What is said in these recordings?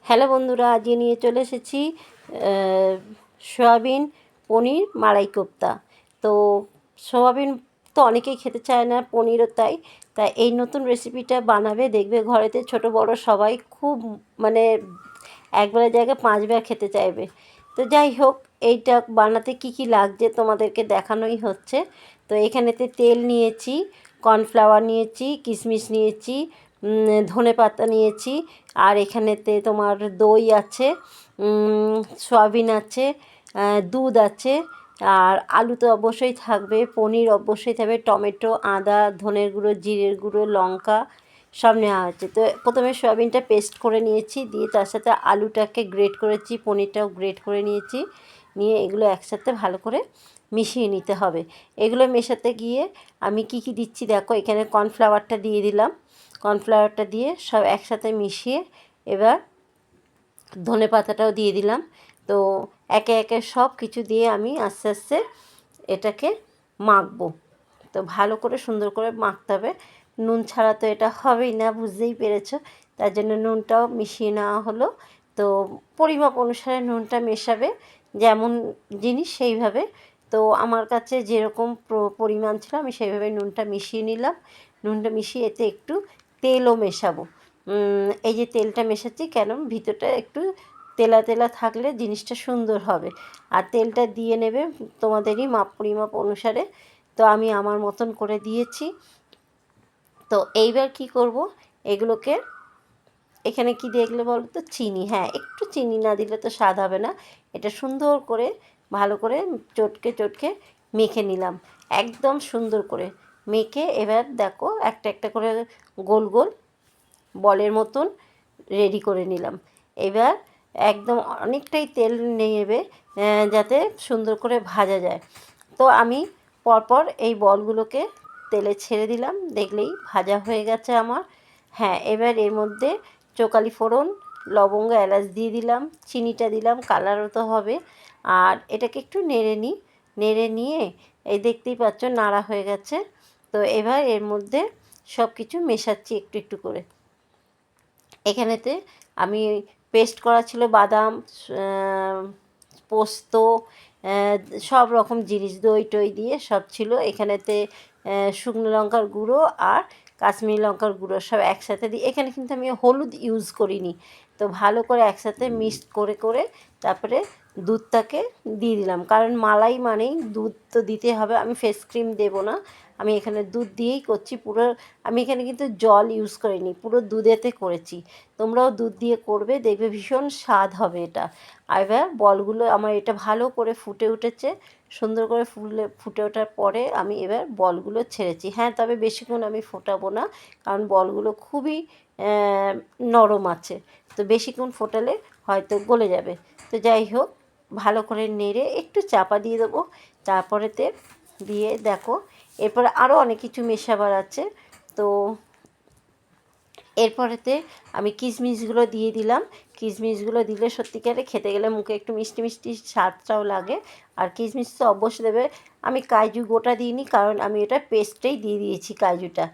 Hello বন্ধুরা, আজকে নিয়ে চলে এসেছি সয়াবিন পনির মালাই কোপ্তা। তো সয়াবিন তো অনেকেই খেতে চায় না, পনিরও তাই। তাই এই নতুন রেসিপিটা বানাবে, দেখবে ঘরেতে ছোট বড় সবাই খুব মানে একবারের জায়গায় 5বার খেতে চাইবে। তো যাই হোক, এইটা বানাতে কি কি লাগছে তোমাদেরকে দেখানোই হচ্ছে। তো এখানেতে তেল নিয়েছি, কর্নফ্লাওয়ার নিয়েছি, কিশমিশ নিয়েছি, ধনেপাতা নিয়েছি, আর এখানেতে তোমার দই আছে, সয়াবিন আছে, দুধ আছে, আর আলু তো অবশ্যই থাকবে, পনির অবশ্যই থাকবে, টমেটো, আদা, ধনের গুঁড়ো, জিরের গুঁড়ো, লঙ্কা সব নেওয়া হচ্ছে। তো প্রথমে সয়াবিনটা পেস্ট করে নিয়েছি, দিয়ে তার সাথে আলুটাকে গ্রেট করেছি, পনিরটাও গ্রেট করে নিয়েছি, নিয়ে এগুলো একসাথে ভালো করে মিশিয়ে নিতে হবে। এগুলো মেশাতে গিয়ে আমি কি কি দিচ্ছি দেখো, এখানে কর্নফ্লাওয়ারটা দিয়ে দিলাম, কর্নফ্লাওয়ারটা দিয়ে সব একসাথে মিশিয়ে এবার ধনেপাতাটাও দিয়ে দিলাম। তো একে একে সব কিছু দিয়ে আমি আস্তে আস্তে এটাকে মাখবো। তো ভালো করে সুন্দর করে মাখতে হবে, নুন ছাড়া তো এটা হবেই না, বুঝতেই পেরেছো। তার জন্য নুনটাও মিশিয়ে নেওয়া হলো। তো পরিমাপ অনুসারে নুনটা মেশাবে, যেমন জিনিস সেইভাবে। তো আমার কাছে যেরকম পরিমাণ ছিল আমি সেইভাবে নুনটা মিশিয়ে নিলাম। নুনটা মিশিয়ে এতে একটু তেলও মেশাবো। এই যে তেলটা মেশাচ্ছি কেন, ভিতরটা একটু তেলা তেলা থাকলে জিনিসটা সুন্দর হবে। আর তেলটা দিয়ে নেবে তোমাদেরই পরিমাপ অনুসারে। তো আমি আমার মতন করে দিয়েছি। তো এইবার কি করব, এগুলোকে এখানে কি দেখলে বলো তো, চিনি, হ্যাঁ একটু চিনি না দিলে তো স্বাদ হবে না। এটা সুন্দর করে ভালো করে চটকে চটকে মেখে নিলাম, একদম সুন্দর করে মেখে এবার দেখো একটা একটা করে গোল গোল বলের মতন রেডি করে নিলাম। এবার একদম অনেকটাই তেল নেবে, যাতে সুন্দর করে ভাজা যায়। তো আমি পরপর এই বলগুলোকে তেলে ছেড়ে দিলাম, দেখলেই ভাজা হয়ে গেছে আমার। হ্যাঁ, এবার এর মধ্যে চোকালি ফোড়ন, লবঙ্গ, এলাচ দিয়ে দিলাম, চিনিটা দিলাম, কালারও তো হবে। আর এটাকে একটু নেড়ে নিয়ে এই দেখতেই পাচ্ছ নাড়া হয়ে গেছে। তো এবার এর মধ্যে সব কিছু মেশাচ্ছি একটু একটু করে। এখানেতে আমি পেস্ট করা ছিল বাদাম, পোস্ত, সব রকম জিনিস, দই টই দিয়ে সব ছিল এখানেতে। শুকনো লঙ্কার গুঁড়ো আর কাশ্মীরি লঙ্কার গুঁড়ো সব একসাথে দিই। এখানে কিন্তু আমি হলুদ ইউজ করিনি। তো ভালো করে একসাথে মিক্সড করে করে তারপরে দুধটাকে দিয়ে দিলাম, কারণ মালাই মানেই দুধ তো দিতে হবে। আমি ফেস ক্রিম দেবো না, আমি এখানে দুধ দিয়েই করছি পুরো। আমি এখানে কিন্তু জল ইউজ করিনি, পুরো দুধেতে করেছি। তোমরাও দুধ দিয়ে করবে, দেখবে ভীষণ স্বাদ হবে এটা। আর এবার বলগুলো আমার এটা ভালো করে ফুটে উঠেছে, সুন্দর করে ফুটে ওঠার পরে আমি এবার বলগুলো ছেড়েছি। হ্যাঁ, তবে বেশিক্ষণ আমি ফোটাবো না, কারণ বলগুলো খুবই নরম আছে। তো বেশিক্ষণ ফোটালে হয়তো গলে যাবে। তো যাই হোক, ভালো করে নেড়ে একটু চাপা দিয়ে দেবো। তারপরেতে দিয়ে দেখো, এরপরে আরও অনেক কিছু মেশাবার আছে। তো এরপরেতে আমি কিশমিশগুলো দিয়ে দিলাম। কিশমিশগুলো দিলে সত্যিকারে খেতে গেলে মুখে একটু মিষ্টি মিষ্টি স্বাদটাও লাগে। আর কিশমিশ তো অবশ্যই দেবে। আমি কাজু গোটা দিইনি, কারণ আমি এটা পেস্টেই দিয়ে দিয়েছি কাজুটা।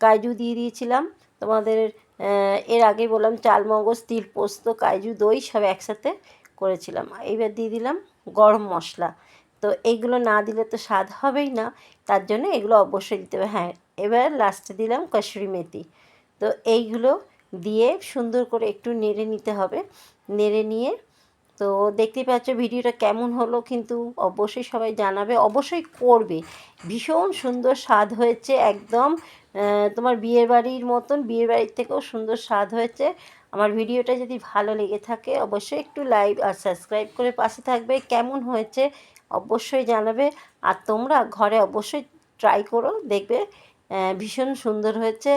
কাজু দিয়ে দিয়েছিলাম তোমাদের, এর আগে বললাম চালমগজ, তিল, পোস্ত, কাজু, দই সব একসাথে করেছিলাম। এইবার দিয়ে দিলাম গরম মশলা। তো এইগুলো না দিলে তো স্বাদ হবেই না, তার জন্য এগুলো অবশ্যই দিতে হবে। হ্যাঁ, এবার লাস্টে দিলাম কসুরি মেথি। তো এইগুলো দিয়ে সুন্দর করে একটু নেড়ে নিতে হবে। নেড়ে নিয়ে তো দেখতেই পাচ্ছ ভিডিওটা কেমন হলো, কিন্তু অবশ্যই সবাই জানাবে, অবশ্যই করবে। ভীষণ সুন্দর স্বাদ হয়েছে, একদম তোমার বিয়ের বাড়ির মতন, বিয়ের বাড়ির থেকেও সুন্দর স্বাদ হয়েছে। আমার ভিডিওটা যদি ভালো লেগে থাকে অবশ্যই একটু লাইক আর সাবস্ক্রাইব করে পাশে থাকবে। কেমন হয়েছে অবশ্যই জানাবে। আর তোমরা ঘরে অবশ্যই ট্রাই করো, দেখবে ভীষণ সুন্দর হয়েছে।